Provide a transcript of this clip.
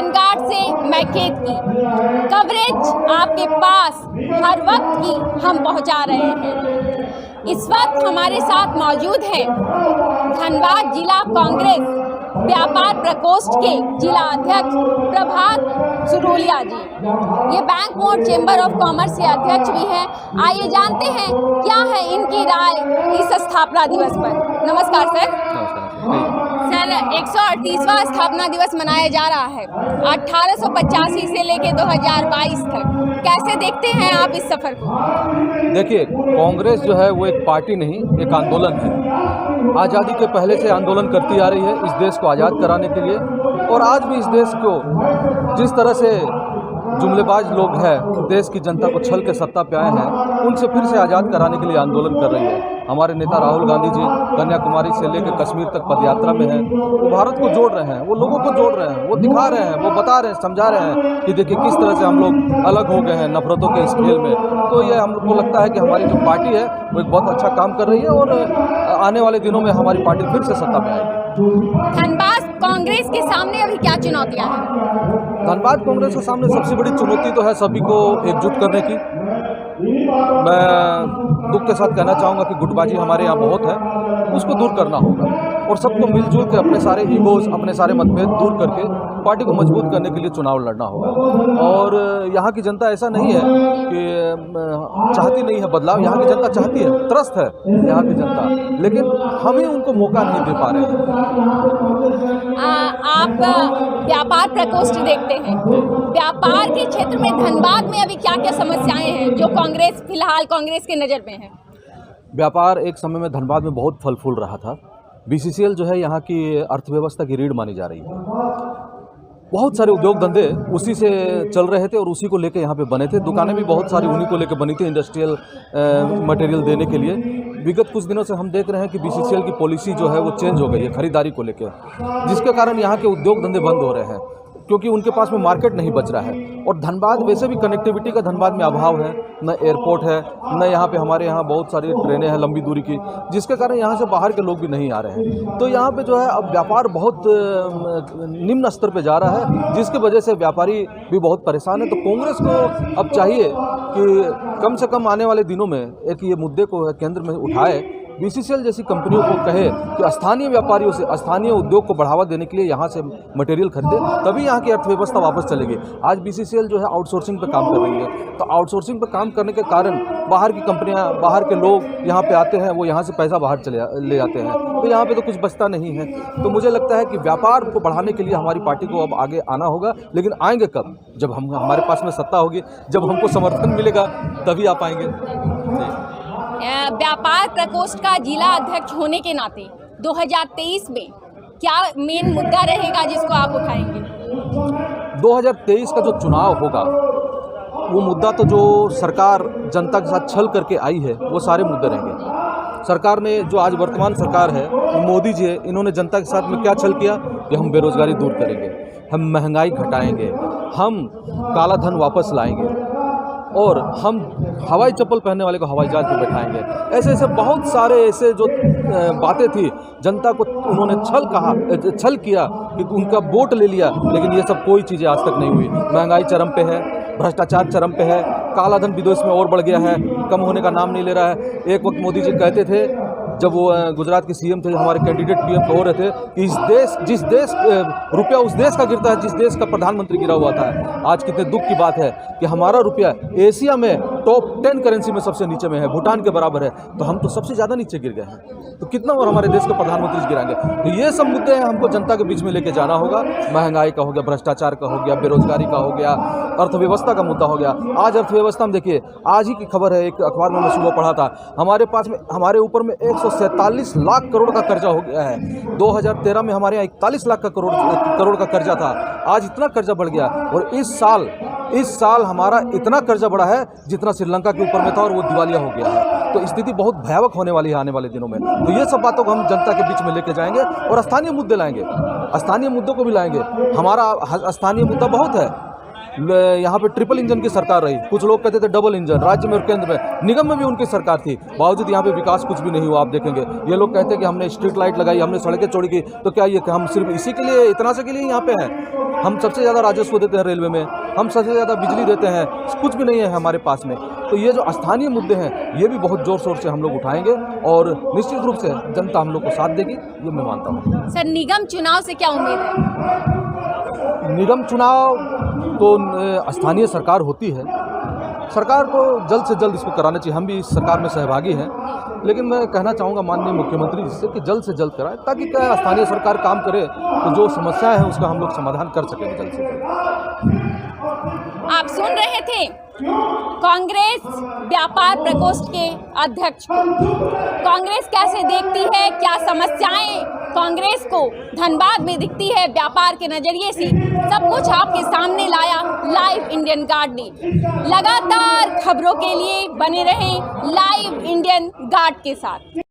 धनगाड़ से मैं केत की कवरेज आपके पास हर वक्त की हम पहुंचा रहे हैं। इस वक्त हमारे साथ मौजूद हैं धनबाद जिला कांग्रेस व्यापार प्रकोष्ठ के जिला अध्यक्ष प्रभात सुरोलिया जी। ये बैंक मोड़ चेंबर ऑफ कॉमर्स के अध्यक्ष भी हैं। आइए जानते हैं क्या है इनकी राय इस स्थापना दिवस पर। नमस्कार सर। सर 138वां स्थापना दिवस मनाया जा रहा है 1885 से लेकर 2022 तक। कैसे देखते हैं आप इस सफर को? देखिए, कांग्रेस जो है वो एक पार्टी नहीं, एक आंदोलन है। आज़ादी के पहले से आंदोलन करती आ रही है इस देश को आज़ाद कराने के लिए, और आज भी इस देश को जिस तरह से जुमलेबाज लोग हैं देश की जनता को छल के सत्ता पे आए हैं, उनसे फिर से आज़ाद कराने के लिए आंदोलन कर रही है। हमारे नेता राहुल गांधी जी कन्याकुमारी से लेकर कश्मीर तक पदयात्रा में हैं। वो भारत को जोड़ रहे हैं, वो लोगों को जोड़ रहे हैं, वो दिखा रहे हैं, वो बता रहे हैं, समझा रहे हैं कि देखिए किस तरह से हम लोग अलग हो गए हैं नफरतों के इस खेल में। तो ये हमको लगता है कि हमारी जो पार्टी है वो एक बहुत अच्छा काम कर रही है, और आने वाले दिनों में हमारी पार्टी फिर से सत्ता में आएगी। धनबाद कांग्रेस के सामने अभी क्या चुनौतियाँ हैं? धनबाद कांग्रेस के सामने सबसे बड़ी चुनौती तो है सभी को एकजुट करने की। मैं दुख के साथ कहना चाहूँगा कि गुटबाजी हमारे यहाँ बहुत है, उसको दूर करना होगा, और सबको मिलजुल के अपने सारे ईगोज, अपने सारे मतभेद दूर करके पार्टी को मजबूत करने के लिए चुनाव लड़ना होगा। और यहाँ की जनता ऐसा नहीं है कि चाहती नहीं है बदलाव, यहाँ की जनता चाहती है, त्रस्त है यहाँ की जनता, लेकिन हम ही उनको मौका नहीं दे पा रहे हैं। आप व्यापार प्रकोष्ठ देखते हैं, व्यापार के क्षेत्र में धनबाद में अभी क्या क्या समस्याएं हैं जो कांग्रेस फिलहाल कांग्रेस के नज़र में है? व्यापार एक समय में धनबाद में बहुत फल फूल रहा था। बीसीसीएल जो है यहाँ की अर्थव्यवस्था की रीढ़ मानी जा रही है। बहुत सारे उद्योग धंधे उसी से चल रहे थे और उसी को लेकर यहाँ पे बने थे। दुकानें भी बहुत सारी उन्हीं को लेकर बनी थी इंडस्ट्रियल मटेरियल देने के लिए। विगत कुछ दिनों से हम देख रहे हैं कि बीसीसीएल की पॉलिसी जो है वो चेंज हो गई है खरीदारी को लेकर, जिसके कारण यहाँ के उद्योग धंधे बंद हो रहे हैं क्योंकि उनके पास में मार्केट नहीं बच रहा है। और धनबाद वैसे भी कनेक्टिविटी का धनबाद में अभाव है, न एयरपोर्ट है, न यहाँ पे हमारे यहाँ बहुत सारी ट्रेनें हैं लंबी दूरी की, जिसके कारण यहाँ से बाहर के लोग भी नहीं आ रहे हैं। तो यहाँ पे जो है अब व्यापार बहुत निम्न स्तर पे जा रहा है, जिसकी वजह से व्यापारी भी बहुत परेशान है। तो कांग्रेस को अब चाहिए कि कम से कम आने वाले दिनों में एक ये मुद्दे को केंद्र में उठाए, बीसीसीएल जैसी कंपनियों को कहे कि स्थानीय व्यापारियों से स्थानीय उद्योग को बढ़ावा देने के लिए यहाँ से मटेरियल खरीदे, तभी यहाँ की अर्थव्यवस्था वापस चलेगी। आज बीसीसीएल जो है आउटसोर्सिंग पे काम कर रही है, तो आउटसोर्सिंग पे काम करने के कारण बाहर की कंपनियाँ, बाहर के लोग यहाँ पे आते हैं, वो यहाँ से पैसा बाहर ले जाते हैं, तो यहाँ पे तो कुछ बचता नहीं है। तो मुझे लगता है कि व्यापार को बढ़ाने के लिए हमारी पार्टी को अब आगे आना होगा, लेकिन आएंगे कब? जब हमारे पास में सत्ता होगी, जब हमको समर्थन मिलेगा तभी आ पाएंगे। व्यापार प्रकोष्ठ का जिला अध्यक्ष होने के नाते 2023 में क्या मेन मुद्दा रहेगा जिसको आप उठाएंगे? 2023 का जो चुनाव होगा वो मुद्दा तो जो सरकार जनता के साथ छल करके आई है वो सारे मुद्दे रहेंगे। सरकार ने जो आज वर्तमान सरकार है, मोदी जी है, इन्होंने जनता के साथ में क्या छल किया कि हम बेरोजगारी दूर करेंगे, हम महंगाई घटाएंगे, हम काला धन वापस लाएंगे, और हम हवाई चप्पल पहनने वाले को हवाई जहाज पर बैठाएंगे। ऐसे ऐसे बहुत सारे ऐसे जो बातें थी, जनता को उन्होंने छल किया कि उनका वोट ले लिया, लेकिन ये सब कोई चीज़ें आज तक नहीं हुई। महंगाई चरम पे है, भ्रष्टाचार चरम पे है, काला धन विदेश में और बढ़ गया है, कम होने का नाम नहीं ले रहा है। एक वक्त मोदी जी कहते थे, जब वो गुजरात के सीएम थे, हमारे कैंडिडेट पीएम हो रहे थे, कि जिस देश रुपया उस देश का गिरता है जिस देश का प्रधानमंत्री गिरा हुआ था। आज कितने दुख की बात है कि हमारा रुपया एशिया में टॉप 10 करेंसी में सबसे नीचे में है, भूटान के बराबर है, तो हम तो सबसे ज़्यादा नीचे गिर गए हैं। तो कितना और हमारे देश के प्रधानमंत्री गिराएंगे? तो ये सब मुद्दे हैं, हमको जनता के बीच में लेके जाना होगा। महंगाई का हो गया, भ्रष्टाचार का हो गया, बेरोजगारी का हो गया, अर्थव्यवस्था का मुद्दा हो गया। आज अर्थव्यवस्था में देखिए, आज ही की खबर है, एक अखबार में मैं सुबह पढ़ा था, हमारे पास में हमारे ऊपर में 147 लाख करोड़ का कर्जा हो गया है। 2013 में हमारे यहाँ 41 लाख का करोड़ का कर्जा था, आज इतना कर्जा बढ़ गया। और इस साल हमारा इतना कर्जा बढ़ा है जितना श्रीलंका के ऊपर में था, और वो दिवालिया हो गया है। तो स्थिति बहुत भयावह होने वाली है आने वाले दिनों में। तो ये सब बातों को हम जनता के बीच में लेके जाएंगे और स्थानीय मुद्दे लाएंगे, स्थानीय मुद्दों को भी लाएंगे। हमारा स्थानीय मुद्दा बहुत है, यहाँ पे ट्रिपल इंजन की सरकार रही, कुछ लोग कहते थे डबल इंजन, राज्य में और केंद्र में, निगम में भी उनकी सरकार थी, बावजूद यहाँ पे विकास कुछ भी नहीं हुआ। आप देखेंगे ये लोग कहते हैं कि हमने स्ट्रीट लाइट लगाई, हमने सड़कें चौड़ी की, तो क्या ये कि हम सिर्फ इसी के लिए, इतना से के लिए यहाँ पे हैं? हम सबसे ज़्यादा राजस्व देते हैं रेलवे में, हम सबसे ज़्यादा बिजली देते हैं, कुछ भी नहीं है हमारे पास में। तो ये जो स्थानीय मुद्दे हैं ये भी बहुत ज़ोर शोर से हम लोग उठाएंगे और निश्चित रूप से जनता हम लोग को साथ देगी, ये मैं मानता हूँ। सर, निगम चुनाव से क्या उम्मीद है? निगम चुनाव तो स्थानीय सरकार होती है, सरकार को जल्द से जल्द इसको कराना चाहिए। हम भी इस सरकार में सहभागी हैं, लेकिन मैं कहना चाहूँगा माननीय मुख्यमंत्री जी से कि जल्द से जल्द कराए, ताकि क्या स्थानीय सरकार काम करे तो जो समस्याएं हैं उसका हम लोग समाधान कर सकें जल्द से जल्द। आप सुन रहे थे कांग्रेस व्यापार प्रकोष्ठ के अध्यक्ष को। कांग्रेस कैसे देखती है, क्या समस्याएं कांग्रेस को धनबाद में दिखती है व्यापार के नजरिए से, सब कुछ आपके सामने लाया लाइव इंडियन गार्ड ने। लगातार खबरों के लिए बने रहें लाइव इंडियन गार्ड के साथ।